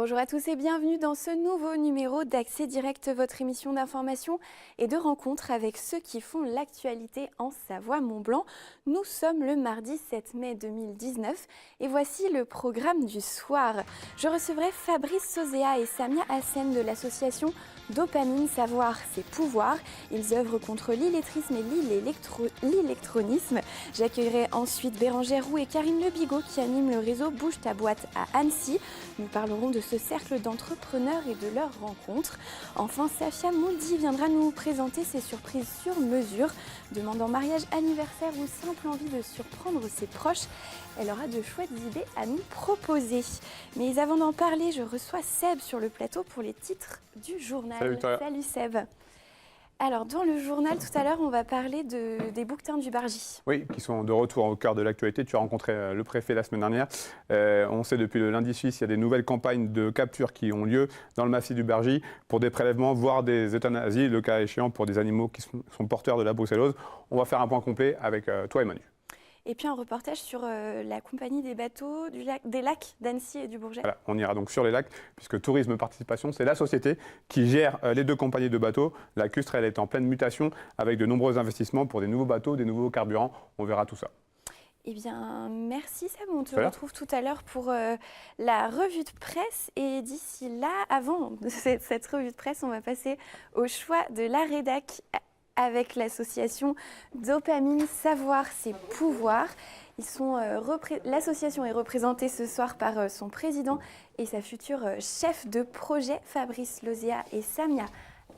Bonjour à tous et bienvenue dans ce nouveau numéro d'Accès Direct, votre émission d'information et de rencontre avec ceux qui font l'actualité en Savoie-Mont-Blanc. Nous sommes le mardi 7 mai 2019 et voici le programme du soir. Je recevrai Fabrice Sozea et Samia Hassen de l'association Dopamine Savoir ses pouvoirs. Ils œuvrent contre l'illettrisme et l'électronisme. J'accueillerai ensuite Bérangère Roux et Karine Lebigot qui animent le réseau Bouge ta boîte à Annecy. Nous parlerons de ce cercle d'entrepreneurs et de leurs rencontres. Enfin, Safia Mouldi viendra nous présenter ses surprises sur mesure. Demandant mariage, anniversaire ou simple envie de surprendre ses proches, elle aura de chouettes idées à nous proposer. Mais avant d'en parler, je reçois Seb sur le plateau pour les titres du journal. Salut, Salut Seb. Alors, dans le journal, tout à l'heure, on va parler des bouquetins du Bargy. Oui, qui sont de retour au cœur de l'actualité. Tu as rencontré le préfet la semaine dernière. On sait depuis le lundi suisse, il y a des nouvelles campagnes de capture qui ont lieu dans le massif du Bargy pour des prélèvements, voire des euthanasies, le cas échéant pour des animaux qui sont porteurs de la brucellose. On va faire un point complet avec toi et Manu. Et puis un reportage sur la compagnie des bateaux des lacs d'Annecy et du Bourget. Voilà, on ira donc sur les lacs, puisque Tourisme Participation, c'est la société qui gère les deux compagnies de bateaux. La Custre, elle est en pleine mutation avec de nombreux investissements pour des nouveaux bateaux, des nouveaux carburants. On verra tout ça. Eh bien, merci Sam. On te retrouve tout à l'heure pour la revue de presse. Et d'ici là, avant cette revue de presse, on va passer au choix de la rédac avec l'association Dopamine Savoir ses pouvoirs. L'association est représentée ce soir par son président et sa future chef de projet, Fabrice Sozea et Samia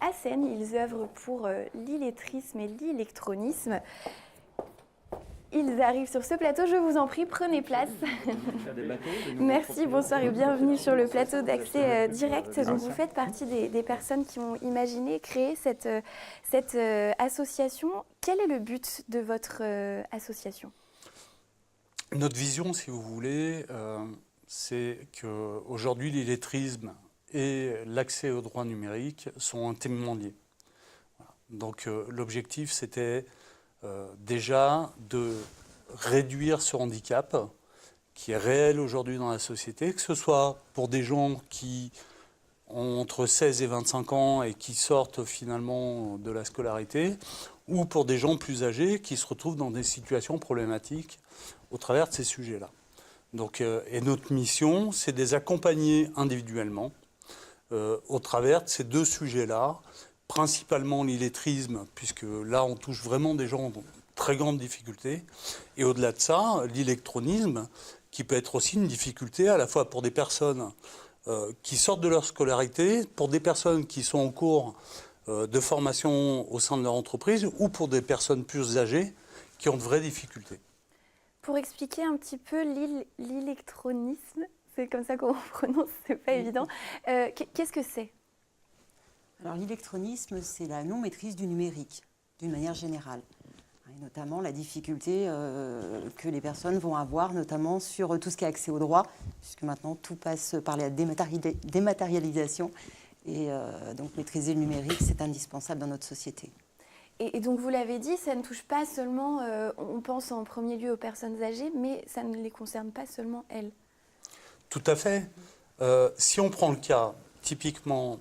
Hassen. Ils œuvrent pour l'illettrisme et l'électronisme. Ils arrivent sur ce plateau, je vous en prie, prenez place. Merci, bonsoir et bienvenue sur le plateau d'Accès Direct. Donc, vous faites partie des personnes qui ont imaginé, créé cette association. Quel est le but de votre association ? Notre vision, si vous voulez, c'est qu'aujourd'hui, l'illettrisme et l'accès aux droits numériques sont intimement liés. Voilà. Donc l'objectif, c'était déjà de réduire ce handicap qui est réel aujourd'hui dans la société, que ce soit pour des gens qui ont entre 16 et 25 ans et qui sortent finalement de la scolarité, ou pour des gens plus âgés qui se retrouvent dans des situations problématiques au travers de ces sujets-là. Donc, et notre mission, c'est de les accompagner individuellement au travers de ces deux sujets-là, principalement l'illettrisme, puisque là, on touche vraiment des gens en très grande difficulté, et au-delà de ça, l'électronisme, qui peut être aussi une difficulté à la fois pour des personnes qui sortent de leur scolarité, pour des personnes qui sont en cours de formation au sein de leur entreprise, ou pour des personnes plus âgées qui ont de vraies difficultés. Pour expliquer un petit peu l'électronisme, c'est comme ça qu'on prononce, c'est pas évident. Qu'est-ce que c'est ? Alors l'électronisme, c'est la non-maîtrise du numérique, d'une manière générale. Et notamment la difficulté que les personnes vont avoir, notamment sur tout ce qui est accès au droit, puisque maintenant tout passe par la dématérialisation. Et donc maîtriser le numérique, c'est indispensable dans notre société. Et donc vous l'avez dit, ça ne touche pas seulement, on pense en premier lieu aux personnes âgées, mais ça ne les concerne pas seulement elles. Tout à fait. Si on prend le cas typiquement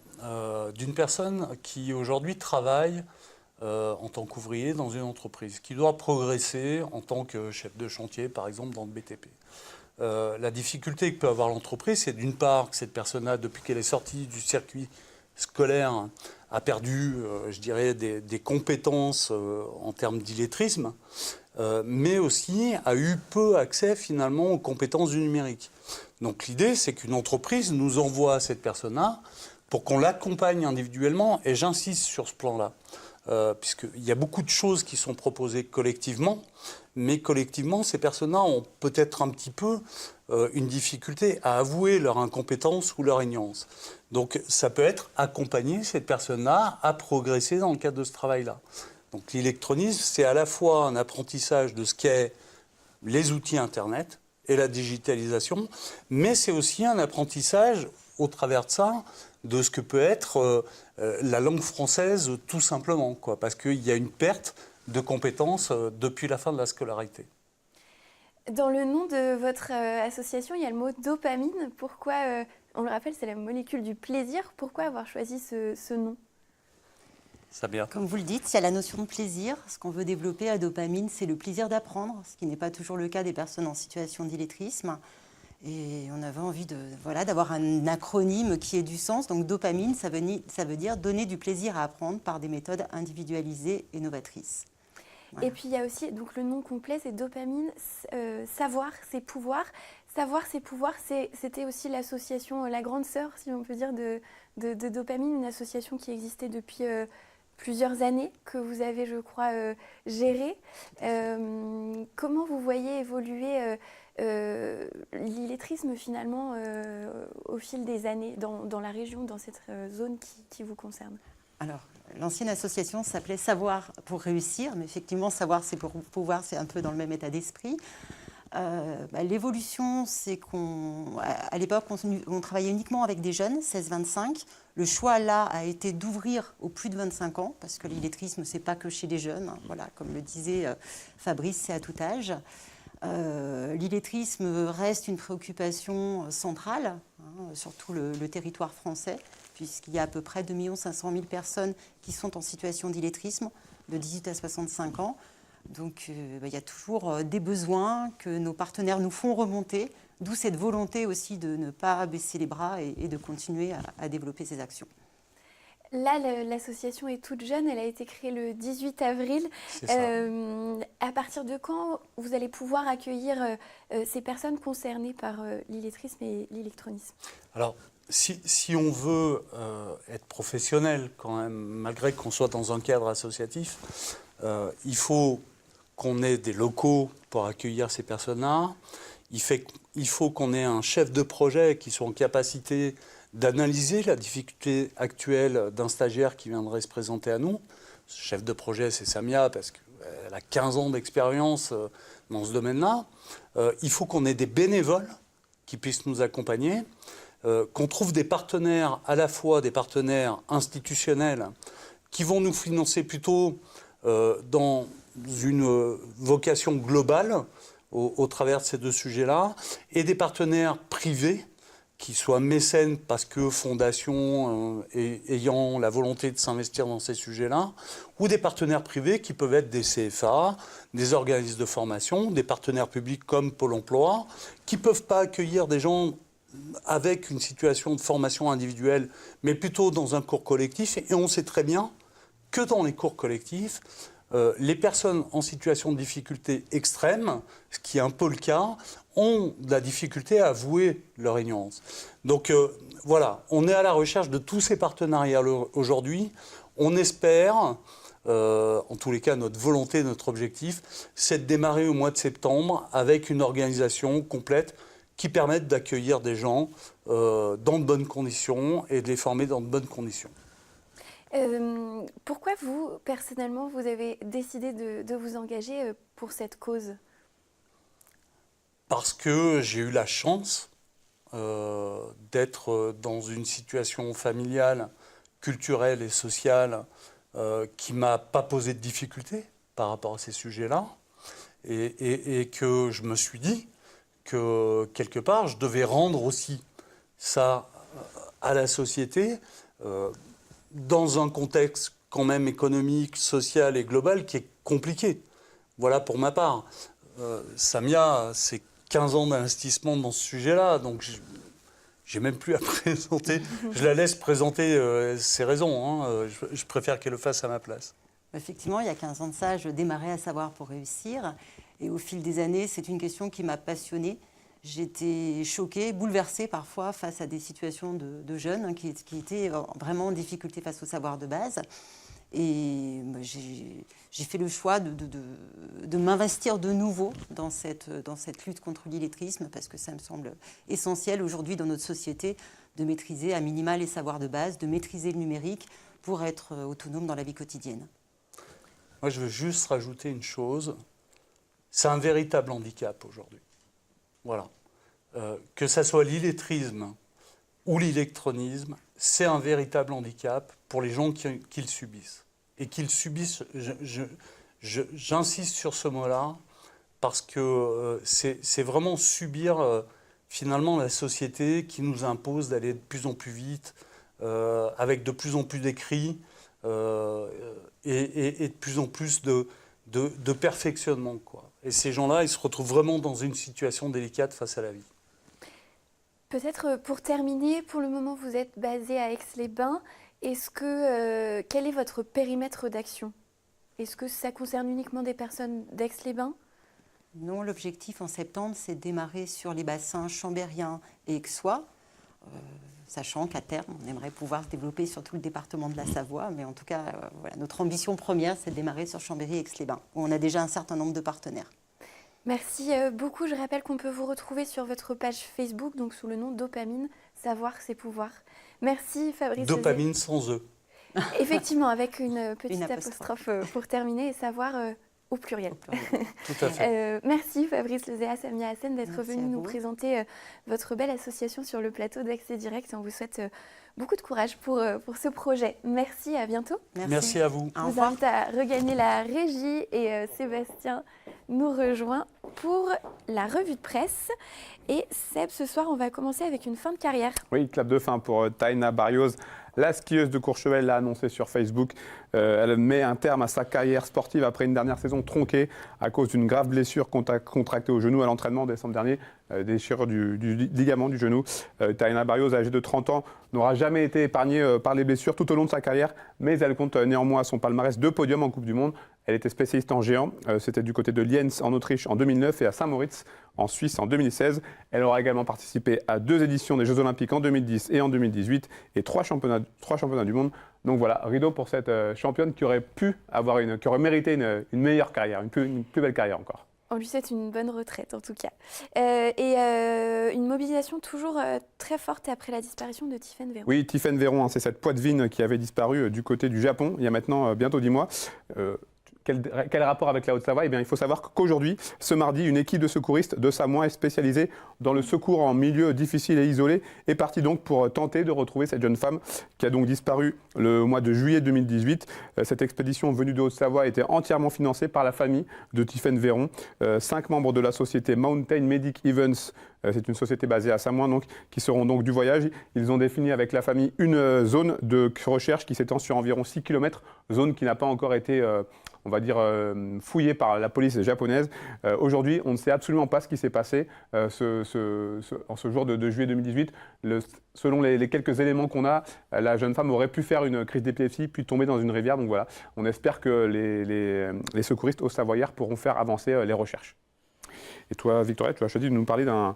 d'une personne qui aujourd'hui travaille en tant qu'ouvrier dans une entreprise, qui doit progresser en tant que chef de chantier, par exemple dans le BTP. La difficulté que peut avoir l'entreprise, c'est d'une part que cette personne-là, depuis qu'elle est sortie du circuit scolaire, a perdu, je dirais, des compétences en termes d'illettrisme, mais aussi a eu peu accès finalement aux compétences du numérique. Donc l'idée, c'est qu'une entreprise nous envoie cette personne-là pour qu'on l'accompagne individuellement, et j'insiste sur ce plan-là, puisqu'il y a beaucoup de choses qui sont proposées collectivement, mais collectivement, ces personnes-là ont peut-être un petit peu une difficulté à avouer leur incompétence ou leur ignorance. Donc ça peut être accompagner cette personne-là à progresser dans le cadre de ce travail-là. Donc l'électronisme, c'est à la fois un apprentissage de ce qu'est les outils Internet et la digitalisation, mais c'est aussi un apprentissage, au travers de ça, de ce que peut être la langue française tout simplement, quoi, parce qu'il y a une perte de compétences depuis la fin de la scolarité. Dans le nom de votre association, il y a le mot dopamine. Pourquoi On le rappelle, c'est la molécule du plaisir. Pourquoi avoir choisi ce nom ? Samia. Comme vous le dites, il y a la notion de plaisir. Ce qu'on veut développer à Dopamine, c'est le plaisir d'apprendre, ce qui n'est pas toujours le cas des personnes en situation d'illettrisme. Et on avait envie d'avoir un acronyme qui ait du sens. Donc Dopamine, ça veut dire donner du plaisir à apprendre par des méthodes individualisées et novatrices. Voilà. Et puis il y a aussi, donc le nom complet, c'est Dopamine, savoir, c'est pouvoir. Savoir, c'est pouvoir, c'était aussi l'association La Grande Sœur, si on peut dire, de Dopamine, une association qui existait depuis plusieurs années, que vous avez, je crois, gérée. Comment vous voyez évoluer l'illettrisme, finalement, au fil des années, dans la région, dans cette zone qui vous concerne ? Alors, l'ancienne association s'appelait Savoir pour réussir, mais effectivement, savoir, c'est pour pouvoir, c'est un peu dans le même état d'esprit. L'évolution, c'est qu'à l'époque, on travaillait uniquement avec des jeunes, 16-25. Le choix, là, a été d'ouvrir aux plus de 25 ans, parce que l'illettrisme, ce n'est pas que chez les jeunes. Voilà, comme le disait Fabrice, c'est à tout âge. L'illettrisme reste une préoccupation centrale, sur tout le territoire français, puisqu'il y a à peu près 2 500 000 personnes qui sont en situation d'illettrisme, de 18 à 65 ans. Donc il y a toujours des besoins que nos partenaires nous font remonter, d'où cette volonté aussi de ne pas baisser les bras et de continuer à développer ces actions. Là, l'association est toute jeune, elle a été créée le 18 avril. C'est ça. À partir de quand vous allez pouvoir accueillir ces personnes concernées par l'illettrisme et l'électronisme ? Alors, si on veut être professionnel quand même, malgré qu'on soit dans un cadre associatif, il faut qu'on ait des locaux pour accueillir ces personnes-là. Il faut qu'on ait un chef de projet qui soit en capacité d'analyser la difficulté actuelle d'un stagiaire qui viendrait se présenter à nous. Ce chef de projet, c'est Samia, parce qu'elle a 15 ans d'expérience dans ce domaine-là. Il faut qu'on ait des bénévoles qui puissent nous accompagner, qu'on trouve des partenaires, à la fois des partenaires institutionnels qui vont nous financer plutôt dans une vocation globale au travers de ces deux sujets-là, et des partenaires privés qui soient mécènes parce que fondations ayant la volonté de s'investir dans ces sujets-là, ou des partenaires privés qui peuvent être des CFA, des organismes de formation, des partenaires publics comme Pôle emploi, qui ne peuvent pas accueillir des gens avec une situation de formation individuelle, mais plutôt dans un cours collectif. Et on sait très bien que dans les cours collectifs, les personnes en situation de difficulté extrême, ce qui est un peu le cas, ont de la difficulté à avouer leur ignorance. Donc voilà, on est à la recherche de tous ces partenariats aujourd'hui. On espère, en tous les cas notre volonté, notre objectif, c'est de démarrer au mois de septembre avec une organisation complète qui permette d'accueillir des gens dans de bonnes conditions et de les former dans de bonnes conditions. Pourquoi vous, personnellement, vous avez décidé de vous engager pour cette cause ? Parce que j'ai eu la chance d'être dans une situation familiale, culturelle et sociale qui ne m'a pas posé de difficultés par rapport à ces sujets-là, et que je me suis dit que, quelque part, je devais rendre aussi ça à la société dans un contexte quand même économique, social et global qui est compliqué. Voilà pour ma part. Samia, c'est 15 ans d'investissement dans ce sujet-là, donc j'ai même plus à présenter. Je la laisse présenter ses raisons. Je préfère qu'elle le fasse à ma place. Effectivement, il y a 15 ans de ça, je démarrais à Savoir pour réussir. Et au fil des années, c'est une question qui m'a passionnée. J'étais choquée, bouleversée parfois face à des situations de jeunes qui étaient vraiment en difficulté face au savoir de base. Et j'ai fait le choix de m'investir de nouveau dans cette lutte contre l'illettrisme, parce que ça me semble essentiel aujourd'hui dans notre société de maîtriser à minima les savoirs de base, de maîtriser le numérique pour être autonome dans la vie quotidienne. Moi, je veux juste rajouter une chose. C'est un véritable handicap aujourd'hui. Voilà. Que ça soit l'illettrisme ou l'électronisme, c'est un véritable handicap pour les gens qui le subissent. Et qui le subissent, j'insiste sur ce mot-là, parce que c'est vraiment subir finalement la société qui nous impose d'aller de plus en plus vite, avec de plus en plus d'écrits et de plus en plus de perfectionnement, quoi. Et ces gens-là, ils se retrouvent vraiment dans une situation délicate face à la vie. Peut-être pour terminer, pour le moment vous êtes basé à Aix-les-Bains. Quel est votre périmètre d'action? Est-ce que ça concerne uniquement des personnes d'Aix-les-Bains? Non, l'objectif en septembre, c'est de démarrer sur les bassins chambériens et aixois, sachant qu'à terme, on aimerait pouvoir se développer sur tout le département de la Savoie. Mais en tout cas, voilà, notre ambition première, c'est de démarrer sur Chambéry et Aix-les-Bains, où on a déjà un certain nombre de partenaires. Merci beaucoup. Je rappelle qu'on peut vous retrouver sur votre page Facebook, donc sous le nom Dopamine, Savoir c'est pouvoir. Merci Fabrice. Dopamine sans E. Effectivement, avec une petite apostrophe pour terminer, et savoir au pluriel. Tout à fait. Merci Fabrice Lezéa, Samia Hassen d'être venu nous présenter votre belle association sur le plateau d'Accès Direct. On vous souhaite beaucoup de courage pour ce projet. Merci, à bientôt. Merci à vous. Je vous invite à regagner la régie et Sébastien nous rejoint pour la revue de presse. Et Seb, ce soir, on va commencer avec une fin de carrière. Oui, clap de fin pour Taina Barrios. La skieuse de Courchevel l'a annoncé sur Facebook. Elle met un terme à sa carrière sportive après une dernière saison tronquée à cause d'une grave blessure contractée au genou à l'entraînement en décembre dernier, déchirure du ligament du genou. Taina Barrios, âgée de 30 ans, n'aura jamais été épargnée par les blessures tout au long de sa carrière, mais elle compte néanmoins à son palmarès 2 podiums en Coupe du Monde. Elle était spécialiste en géant, c'était du côté de Lienz en Autriche en 2009 et à Saint-Moritz en Suisse en 2016. Elle aura également participé à 2 éditions des Jeux Olympiques en 2010 et en 2018 et 3 championnats du monde. Donc voilà, rideau pour cette championne qui aurait mérité une meilleure carrière, une plus belle carrière encore. On lui souhaite une bonne retraite en tout cas. Une mobilisation toujours très forte après la disparition de Tiffaine Véron. Oui, Tiffaine Véron, c'est cette poitevine qui avait disparu du côté du Japon il y a maintenant bientôt 10 mois. Quel rapport avec la Haute-Savoie? Eh bien, il faut savoir qu'aujourd'hui, ce mardi, une équipe de secouristes de Samoa spécialisée dans le secours en milieu difficile et isolé est partie donc pour tenter de retrouver cette jeune femme qui a donc disparu le mois de juillet 2018. Cette expédition venue de Haute-Savoie était entièrement financée par la famille de Tiffaine Véron. 5 membres de la société Mountain Medic Events, c'est une société basée à Samoa donc, qui seront donc du voyage. Ils ont défini avec la famille une zone de recherche qui s'étend sur environ 6 km, zone qui n'a pas encore été on va dire, fouillé par la police japonaise. Aujourd'hui, on ne sait absolument pas ce qui s'est passé en ce jour de juillet 2018. Selon les quelques éléments qu'on a, la jeune femme aurait pu faire une crise d'épilepsie, puis tomber dans une rivière. Donc voilà, on espère que les secouristes haut-savoyards pourront faire avancer les recherches. Et toi, Victoria, tu as choisi de nous parler d'un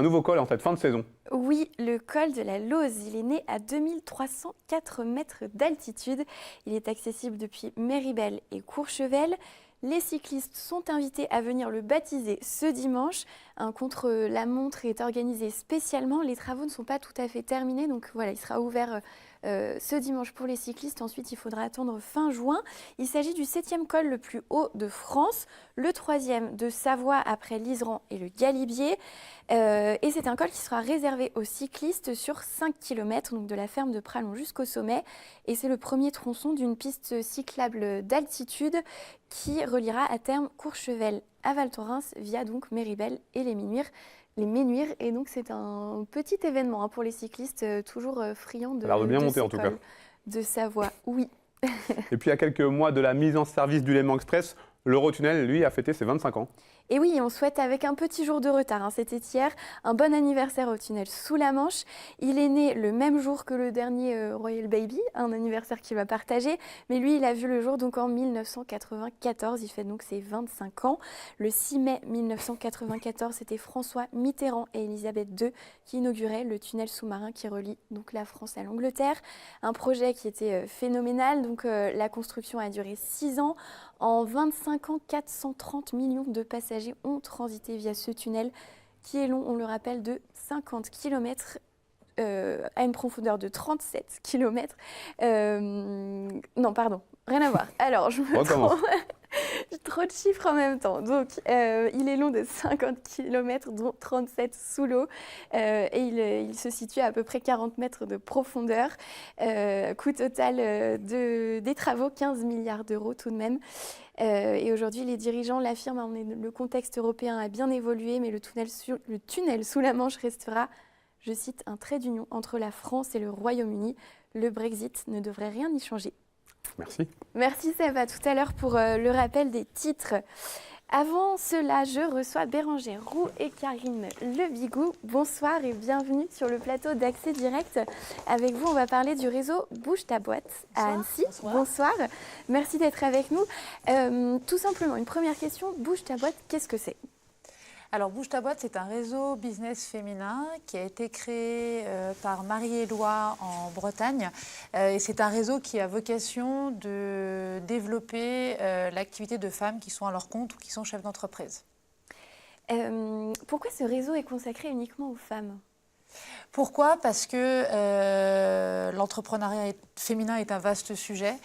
nouveau col en cette fin de saison. Oui, le col de la Lauze. Il est né à 2304 mètres d'altitude. Il est accessible depuis Méribel et Courchevel. Les cyclistes sont invités à venir le baptiser ce dimanche. Un contre-la-montre est organisé spécialement. Les travaux ne sont pas tout à fait terminés, donc voilà, il sera ouvert ce dimanche pour les cyclistes. Ensuite, il faudra attendre fin juin. Il s'agit du 7e col le plus haut de France, le 3e de Savoie après l'Iseran et le Galibier. Et c'est un col qui sera réservé aux cyclistes sur 5 km, donc de la ferme de Pralon jusqu'au sommet. Et c'est le premier tronçon d'une piste cyclable d'altitude qui reliera à terme Courchevel à Val Thorens via donc Méribel et les Ménuires. Et donc c'est un petit événement pour les cyclistes, toujours friands de, bien monter en tout cas. De Savoie, oui. Et puis à quelques mois de la mise en service du Léman Express, l'Eurotunnel, lui, a fêté ses 25 ans. Et oui, on souhaite avec un petit jour de retard, c'était hier, un bon anniversaire au tunnel sous la Manche. Il est né le même jour que le dernier Royal Baby, un anniversaire qu'il va partager. Mais lui, il a vu le jour donc en 1994, il fait donc ses 25 ans. Le 6 mai 1994, c'était François Mitterrand et Elisabeth II qui inauguraient le tunnel sous-marin qui relie donc la France à l'Angleterre. Un projet qui était phénoménal, donc la construction a duré 6 ans. En 25 ans, 430 millions de passagers ont transité via ce tunnel qui est long, on le rappelle, de 50 km à une profondeur de 37 km. Non, pardon, rien à voir. Alors, je me trompe. Trop de chiffres en même temps. Donc, il est long de 50 km, dont 37 sous l'eau. Et il se situe à peu près 40 mètres de profondeur. Coût total des travaux, 15 milliards d'euros tout de même. Et aujourd'hui, les dirigeants l'affirment, le contexte européen a bien évolué, mais le tunnel sous la Manche restera, je cite, un trait d'union entre la France et le Royaume-Uni. Le Brexit ne devrait rien y changer. Merci. Merci Seb, à tout à l'heure pour le rappel des titres. Avant cela, je reçois Bérangère Roux et Karine Lebigou. Bonsoir et bienvenue sur le plateau d'Accès Direct. Avec vous, on va parler du réseau Bouge ta boîte à Annecy. Bonsoir. Merci d'être avec nous. Tout simplement, une première question. Bouge ta boîte, qu'est-ce que c'est ? Alors, Bouge ta boîte, c'est un réseau business féminin qui a été créé par Marie-Éloi en Bretagne. Et c'est un réseau qui a vocation de développer l'activité de femmes qui sont à leur compte ou qui sont chefs d'entreprise. Pourquoi ce réseau est consacré uniquement aux femmes ? Pourquoi ? Parce que l'entrepreneuriat féminin est un vaste sujet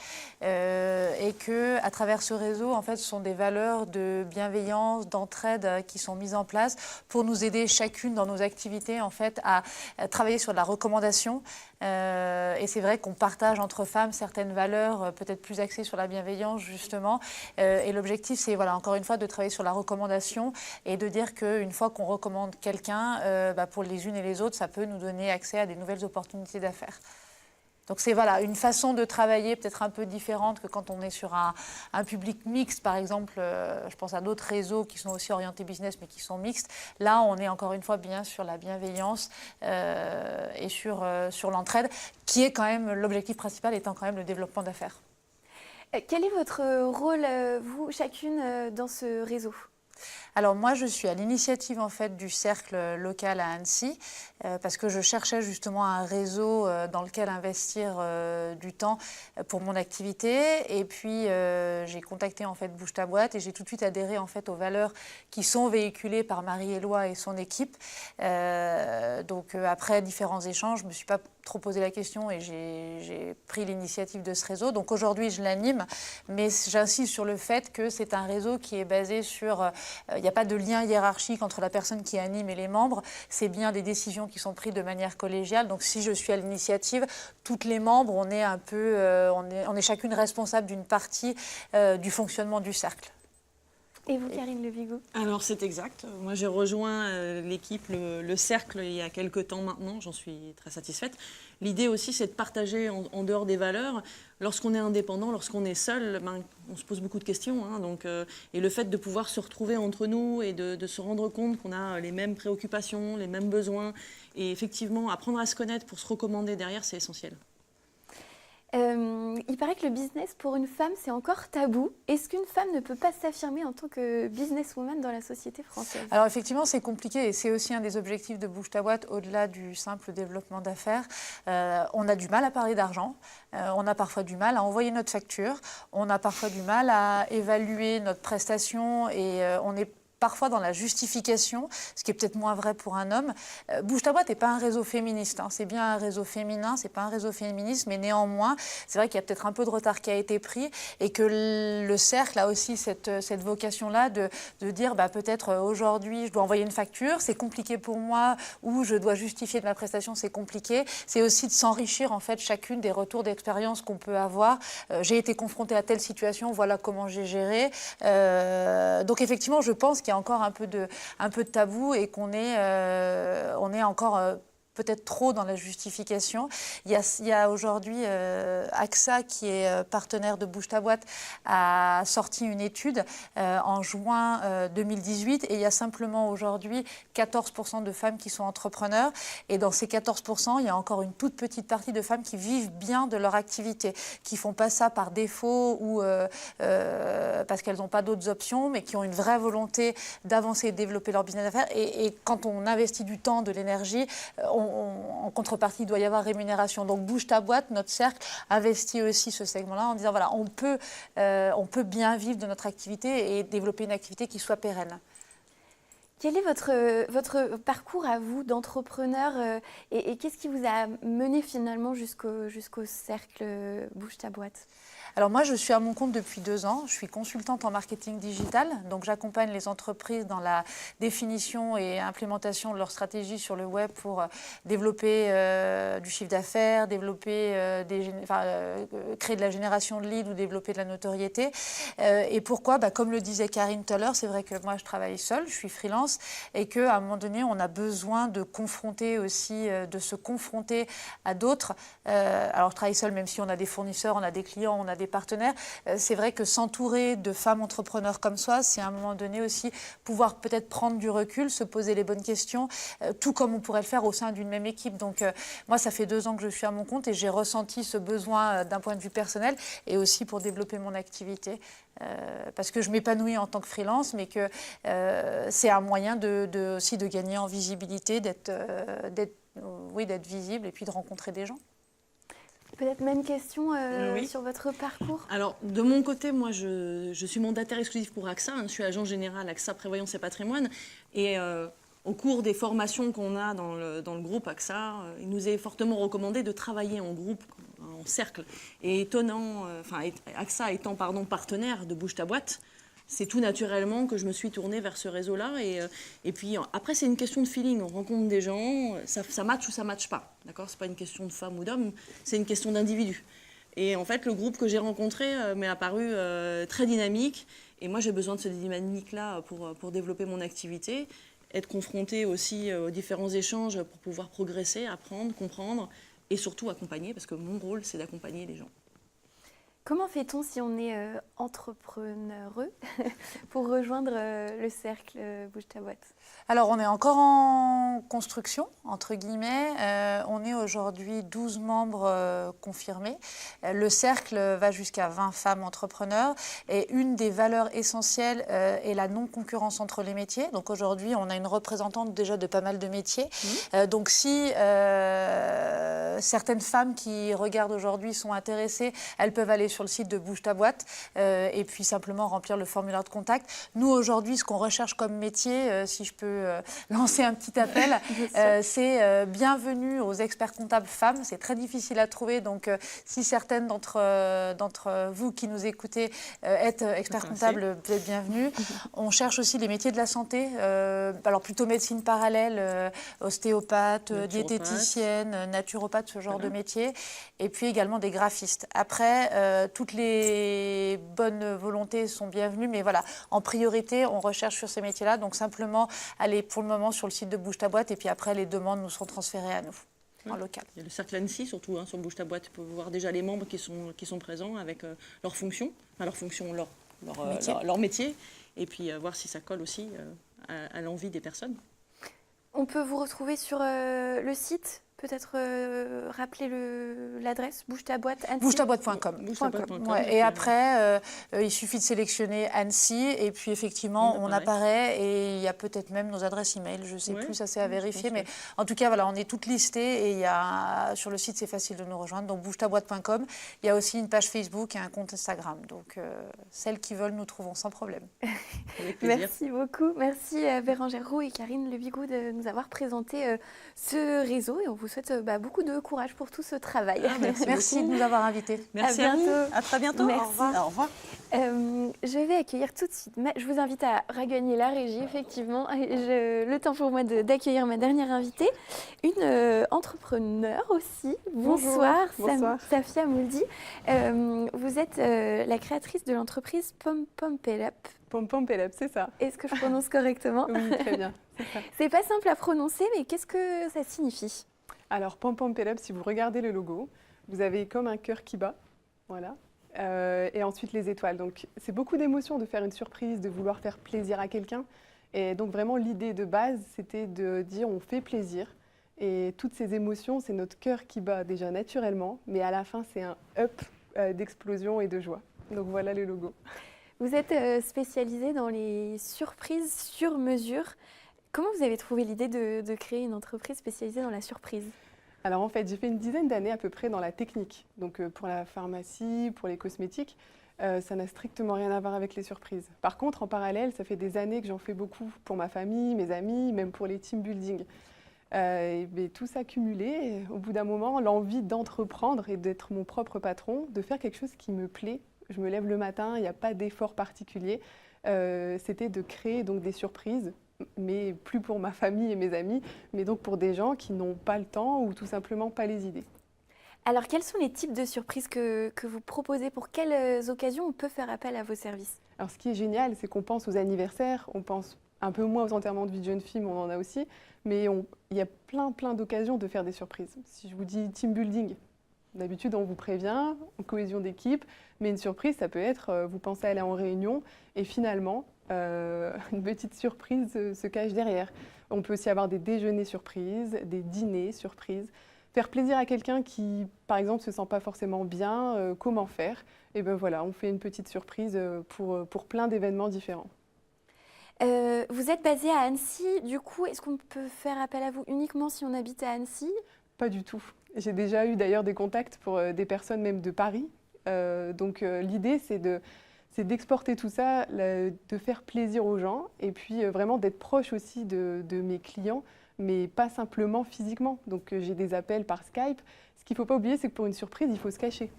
et que, à travers ce réseau, en fait, ce sont des valeurs de bienveillance, d'entraide qui sont mises en place pour nous aider chacune dans nos activités, en fait, à travailler sur la recommandation. Et c'est vrai qu'on partage entre femmes certaines valeurs peut-être plus axées sur la bienveillance, justement. Et l'objectif, c'est, voilà, encore une fois, de travailler sur la recommandation et de dire qu'une fois qu'on recommande quelqu'un, pour les unes et les autres, ça peut nous donner accès à des nouvelles opportunités d'affaires. Donc c'est voilà, une façon de travailler peut-être un peu différente que quand on est sur un public mixte, par exemple, je pense à d'autres réseaux qui sont aussi orientés business mais qui sont mixtes. Là, on est encore une fois bien sur la bienveillance et sur l'entraide, qui est quand même l'objectif principal étant quand même le développement d'affaires. Quel est votre rôle, vous, chacune, dans ce réseau ? Alors moi, je suis à l'initiative en fait du cercle local à Annecy parce que je cherchais justement un réseau dans lequel investir du temps pour mon activité. Et puis j'ai contacté en fait Bouge ta boîte et j'ai tout de suite adhéré en fait aux valeurs qui sont véhiculées par Marie-Éloi et son équipe. Donc après différents échanges, je me suis pas trop posé la question et j'ai pris l'initiative de ce réseau. Donc aujourd'hui, je l'anime, mais j'insiste sur le fait que c'est un réseau qui est basé sur... il n'y a pas de lien hiérarchique entre la personne qui anime et les membres. C'est bien des décisions qui sont prises de manière collégiale. Donc si je suis à l'initiative, toutes les membres, on est un peu... on est chacune responsable d'une partie du fonctionnement du cercle. Et vous, Karine Lebigou ? Alors c'est exact. Moi j'ai rejoint l'équipe, le cercle il y a quelques temps maintenant, j'en suis très satisfaite. L'idée aussi c'est de partager en dehors des valeurs. Lorsqu'on est indépendant, lorsqu'on est seul, on se pose beaucoup de questions. Et le fait de pouvoir se retrouver entre nous et de se rendre compte qu'on a les mêmes préoccupations, les mêmes besoins, et effectivement apprendre à se connaître pour se recommander derrière, c'est essentiel. Il paraît que le business pour une femme, c'est encore tabou. Est-ce qu'une femme ne peut pas s'affirmer en tant que businesswoman dans la société française ? Alors effectivement, c'est compliqué et c'est aussi un des objectifs de Bouge ta boîte au-delà du simple développement d'affaires. On a du mal à parler d'argent, on a parfois du mal à envoyer notre facture, on a parfois du mal à évaluer notre prestation et on est parfois dans la justification, ce qui est peut-être moins vrai pour un homme. Bouge ta boîte n'est pas un réseau féministe, c'est bien un réseau féminin, c'est pas un réseau féministe, mais néanmoins, c'est vrai qu'il y a peut-être un peu de retard qui a été pris et que le cercle a aussi cette vocation-là de dire peut-être aujourd'hui je dois envoyer une facture, c'est compliqué pour moi, ou je dois justifier de ma prestation, c'est compliqué. C'est aussi de s'enrichir en fait chacune des retours d'expérience qu'on peut avoir. J'ai été confrontée à telle situation, voilà comment j'ai géré. Donc effectivement, je pense qu'il y a encore un peu de tabou et qu'on est, on est encore peut-être trop dans la justification. Il y a aujourd'hui AXA, qui est partenaire de Bouge ta boîte, a sorti une étude en juin 2018 et il y a simplement aujourd'hui 14% de femmes qui sont entrepreneurs et dans ces 14%, il y a encore une toute petite partie de femmes qui vivent bien de leur activité, qui font pas ça par défaut ou parce qu'elles n'ont pas d'autres options, mais qui ont une vraie volonté d'avancer et de développer leur business d'affaires. Et quand on investit du temps, de l'énergie, en contrepartie, il doit y avoir rémunération. Donc Bouge ta boîte, notre cercle, investit aussi ce segment-là en disant voilà, on peut bien vivre de notre activité et développer une activité qui soit pérenne. Quel est votre parcours à vous d'entrepreneur et qu'est-ce qui vous a mené finalement jusqu'au cercle Bouge ta boîte? Alors moi, je suis à mon compte depuis 2 ans. Je suis consultante en marketing digital. Donc j'accompagne les entreprises dans la définition et implémentation de leur stratégie sur le web pour développer du chiffre d'affaires, créer de la génération de leads ou développer de la notoriété. Et pourquoi? Comme le disait Karine tout à l'heure, c'est vrai que moi je travaille seule, je suis freelance et qu'à un moment donné, on a besoin de confronter aussi, de se confronter à d'autres. Alors je travaille seule même si on a des fournisseurs, on a des clients, on a des partenaires. C'est vrai que s'entourer de femmes entrepreneurs comme soi, c'est à un moment donné aussi pouvoir peut-être prendre du recul, se poser les bonnes questions, tout comme on pourrait le faire au sein d'une même équipe. Donc moi, ça fait 2 ans que je suis à mon compte et j'ai ressenti ce besoin d'un point de vue personnel et aussi pour développer mon activité. Parce que je m'épanouis en tant que freelance, mais que c'est un moyen aussi de gagner en visibilité, d'être visible et puis de rencontrer des gens. Peut-être même question Oui. sur votre parcours. Alors, de mon côté, moi, je suis mandataire exclusif pour AXA. Je suis agent général AXA Prévoyance et Patrimoine. Et au cours des formations qu'on a dans le groupe AXA, il nous est fortement recommandé de travailler en groupe, en cercle. Et AXA étant partenaire de Bouge ta boîte, c'est tout naturellement que je me suis tournée vers ce réseau-là. Et puis après, c'est une question de feeling. On rencontre des gens, ça match ou ça match pas. D'accord ? C'est pas une question de femme ou d'homme, c'est une question d'individu. Et en fait, le groupe que j'ai rencontré m'est apparu très dynamique. Et moi, j'ai besoin de cette dynamique-là pour développer mon activité, être confrontée aussi aux différents échanges pour pouvoir progresser, apprendre, comprendre et surtout accompagner, parce que mon rôle, c'est d'accompagner les gens. Comment fait-on si on est entrepreneureux pour rejoindre le cercle Bouge ta boîte? Alors, on est encore en construction, entre guillemets. On est aujourd'hui 12 membres confirmés. Le cercle va jusqu'à 20 femmes entrepreneurs. Et une des valeurs essentielles est la non-concurrence entre les métiers. Donc aujourd'hui, on a une représentante déjà de pas mal de métiers. Donc si certaines femmes qui regardent aujourd'hui sont intéressées, elles peuvent aller sur le site de Bouge ta boîte et puis simplement remplir le formulaire de contact. Nous, aujourd'hui, ce qu'on recherche comme métier, si je peux lancer un petit appel, c'est bienvenue aux experts comptables femmes. C'est très difficile à trouver, donc si certaines d'entre vous qui nous écoutez êtes experts comptables, vous êtes bienvenus. On cherche aussi les métiers de la santé, alors plutôt médecine parallèle, ostéopathe, diététicienne, naturopathe, ce genre de métier, et puis également des graphistes. Après, toutes les bonnes volontés sont bienvenues, mais voilà, en priorité, on recherche sur ces métiers-là, donc simplement aller pour le moment sur le site de Bouge ta boîte, et puis après, les demandes nous seront transférées à nous. En local. Il y a le cercle Annecy, surtout sur Bouge ta boîte, tu peux voir déjà les membres qui sont présents avec leurs fonctions, leur métier, et puis voir si ça colle aussi à l'envie des personnes. On peut vous retrouver sur le site, peut-être rappeler l'adresse bougetaboîte Annecy. Bougetaboîte.com. Et après, il suffit de sélectionner Annecy et puis effectivement, on apparaît et il y a peut-être même nos adresses e-mail. Je ne sais plus, ça c'est à vérifier. Mais en tout cas, voilà, on est toutes listées et sur le site, c'est facile de nous rejoindre. Donc bougetaboîte.com. Il y a aussi une page Facebook et un compte Instagram. Donc celles qui veulent, nous trouvons sans problème. Merci beaucoup. Merci Bérangère Roux et Karine Lebigou de nous avoir présenté ce réseau et on vous souhaite beaucoup de courage pour tout ce travail. Merci de nous avoir invités. Merci à bientôt. À très bientôt. Merci. Au revoir. Je vais accueillir tout de suite. Je vous invite à regagner la régie, effectivement. Le temps pour moi d'accueillir ma dernière invitée, une entrepreneure aussi. Bonsoir, Safia Mouldi. Vous êtes la créatrice de l'entreprise Pom Pom Pellup. Pom Pom Pellup, c'est ça. Est-ce que je prononce correctement? Oui, très bien. C'est pas simple à prononcer, mais qu'est-ce que ça signifie? Alors, Pom Pom Pellup, si vous regardez le logo, vous avez comme un cœur qui bat, voilà, et ensuite les étoiles. Donc, c'est beaucoup d'émotions de faire une surprise, de vouloir faire plaisir à quelqu'un. Et donc, vraiment, l'idée de base, c'était de dire on fait plaisir. Et toutes ces émotions, c'est notre cœur qui bat déjà naturellement, mais à la fin, c'est un up d'explosion et de joie. Donc, voilà le logo. Vous êtes spécialisée dans les surprises sur mesure. Comment vous avez trouvé l'idée de créer une entreprise spécialisée dans la surprise? Alors en fait, j'ai fait une dizaine d'années à peu près dans la technique, donc pour la pharmacie, pour les cosmétiques. Ça n'a strictement rien à voir avec les surprises. Par contre, en parallèle, ça fait des années que j'en fais beaucoup pour ma famille, mes amis, même pour les team building. Et tout ça cumulé, au bout d'un moment, l'envie d'entreprendre et d'être mon propre patron, de faire quelque chose qui me plaît. Je me lève le matin, il n'y a pas d'effort particulier. C'était de créer donc des surprises, mais plus pour ma famille et mes amis, mais donc pour des gens qui n'ont pas le temps ou tout simplement pas les idées. Alors, quels sont les types de surprises que vous proposez? Pour quelles occasions on peut faire appel à vos services? Alors, ce qui est génial, c'est qu'on pense aux anniversaires, on pense un peu moins aux enterrements de vie de jeune fille, mais on en a aussi. Mais il y a plein d'occasions de faire des surprises. Si je vous dis team building, d'habitude, on vous prévient, en cohésion d'équipe, mais une surprise, ça peut être, vous pensez aller en réunion, et finalement, une petite surprise se cache derrière. On peut aussi avoir des déjeuners surprises, des dîners surprises. Faire plaisir à quelqu'un qui, par exemple, ne se sent pas forcément bien, comment faire? Et bien voilà, on fait une petite surprise pour plein d'événements différents. Vous êtes basé à Annecy, du coup, est-ce qu'on peut faire appel à vous uniquement si on habite à Annecy? Pas du tout. J'ai déjà eu d'ailleurs des contacts pour des personnes même de Paris. Donc l'idée, c'est d'exporter tout ça, de faire plaisir aux gens et puis vraiment d'être proche aussi de mes clients, mais pas simplement physiquement. Donc j'ai des appels par Skype. Ce qu'il ne faut pas oublier, c'est que pour une surprise, il faut se cacher.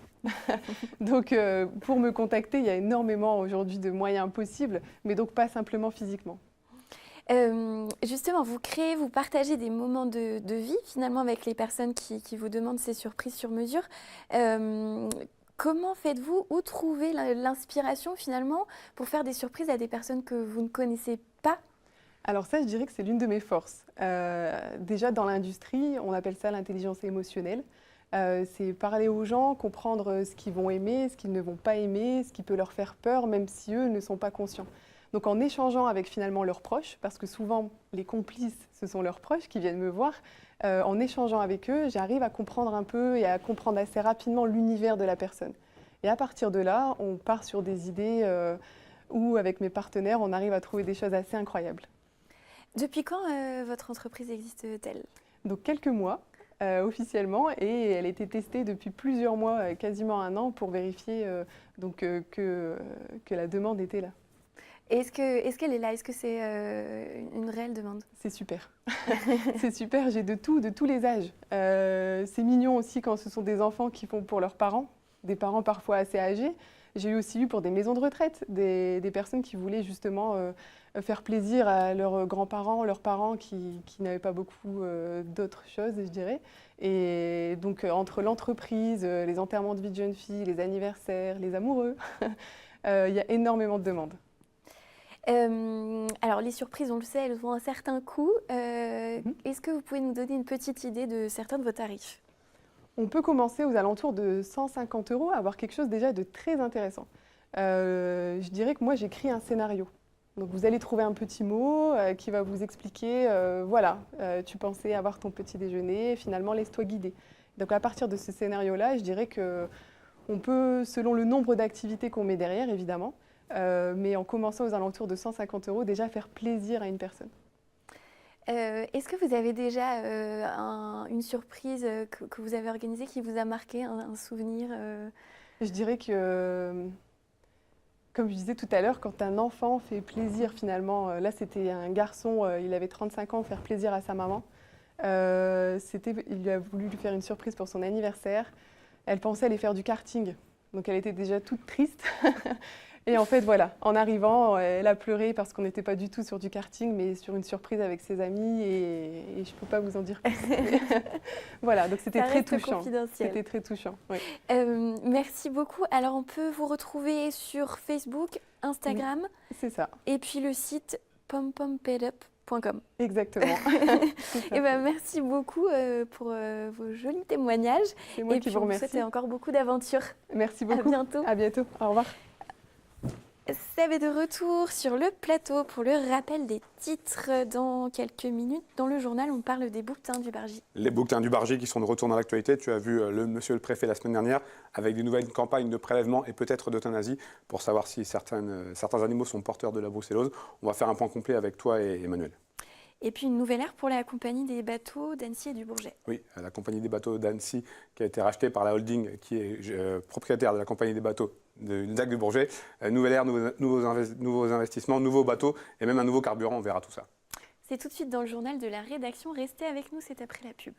Donc pour me contacter, il y a énormément aujourd'hui de moyens possibles, mais donc pas simplement physiquement. Justement, vous partagez des moments de vie finalement avec les personnes qui vous demandent ces surprises sur mesure. Comment faites-vous, où trouvez l'inspiration finalement pour faire des surprises à des personnes que vous ne connaissez pas? Alors ça, je dirais que c'est l'une de mes forces. Déjà dans l'industrie, on appelle ça l'intelligence émotionnelle. C'est parler aux gens, comprendre ce qu'ils vont aimer, ce qu'ils ne vont pas aimer, ce qui peut leur faire peur, même si eux ne sont pas conscients. Donc en échangeant avec finalement leurs proches, parce que souvent les complices, ce sont leurs proches qui viennent me voir, en échangeant avec eux, j'arrive à comprendre un peu et à comprendre assez rapidement l'univers de la personne. Et à partir de là, on part sur des idées où avec mes partenaires, on arrive à trouver des choses assez incroyables. Depuis quand votre entreprise existe-t-elle? Donc quelques mois. Officiellement, et elle a été testée depuis plusieurs mois, quasiment un an, pour vérifier que la demande était là. Est-ce qu'elle est là? Est-ce que c'est une réelle demande? C'est super. C'est super, j'ai de tous les âges. C'est mignon aussi quand ce sont des enfants qui font pour leurs parents, des parents parfois assez âgés. J'ai aussi eu pour des maisons de retraite, des personnes qui voulaient justement faire plaisir à leurs grands-parents, leurs parents qui n'avaient pas beaucoup d'autres choses, je dirais. Et donc entre l'entreprise, les enterrements de vie de jeunes filles, les anniversaires, les amoureux, il y a énormément de demandes. Alors les surprises, on le sait, elles ont un certain coût. Est-ce que vous pouvez nous donner une petite idée de certains de vos tarifs? On peut commencer aux alentours de 150 €, avoir quelque chose déjà de très intéressant. Je dirais que moi, j'écris un scénario. Donc vous allez trouver un petit mot qui va vous expliquer, voilà, tu pensais avoir ton petit déjeuner, finalement laisse-toi guider. Donc à partir de ce scénario-là, je dirais qu'on peut, selon le nombre d'activités qu'on met derrière, évidemment, mais en commençant aux alentours de 150 €, déjà faire plaisir à une personne. Est-ce que vous avez déjà une surprise que vous avez organisée qui vous a marqué, un souvenir? Je dirais que, comme je disais tout à l'heure, quand un enfant fait plaisir finalement, là c'était un garçon, il avait 35 ans, faire plaisir à sa maman. Il a voulu lui faire une surprise pour son anniversaire. Elle pensait aller faire du karting, donc elle était déjà toute triste. Et en fait, voilà, en arrivant, elle a pleuré parce qu'on n'était pas du tout sur du karting, mais sur une surprise avec ses amis, et je ne peux pas vous en dire plus. Voilà, donc c'était très touchant. C'était très touchant, oui. Merci beaucoup. Alors, on peut vous retrouver sur Facebook, Instagram. Oui, c'est ça. Et puis le site pompompedup.com. Exactement. Et ben, merci beaucoup pour vos jolis témoignages. C'est moi qui vous remercie. Et puis, on vous souhaite encore beaucoup d'aventures. Merci beaucoup. À bientôt. À bientôt. Au revoir. Seb est de retour sur le plateau pour le rappel des titres. Dans quelques minutes, dans le journal, on parle des bouquetins du Bargy. Les bouquetins du Bargy qui sont de retour dans l'actualité. Tu as vu monsieur le préfet la semaine dernière avec des nouvelles campagnes de prélèvement et peut-être d'euthanasie pour savoir si certains animaux sont porteurs de la brucellose. On va faire un point complet avec toi et Emmanuel. Et puis une nouvelle ère pour la compagnie des bateaux d'Annecy et du Bourget. Oui, la compagnie des bateaux d'Annecy qui a été rachetée par la holding qui est propriétaire de la compagnie des bateaux Jacques du Bourget. Nouvelle ère, nouveaux investissements, nouveaux bateaux et même un nouveau carburant, on verra tout ça. C'est tout de suite dans le journal de la rédaction. Restez avec nous, c'est après la pub.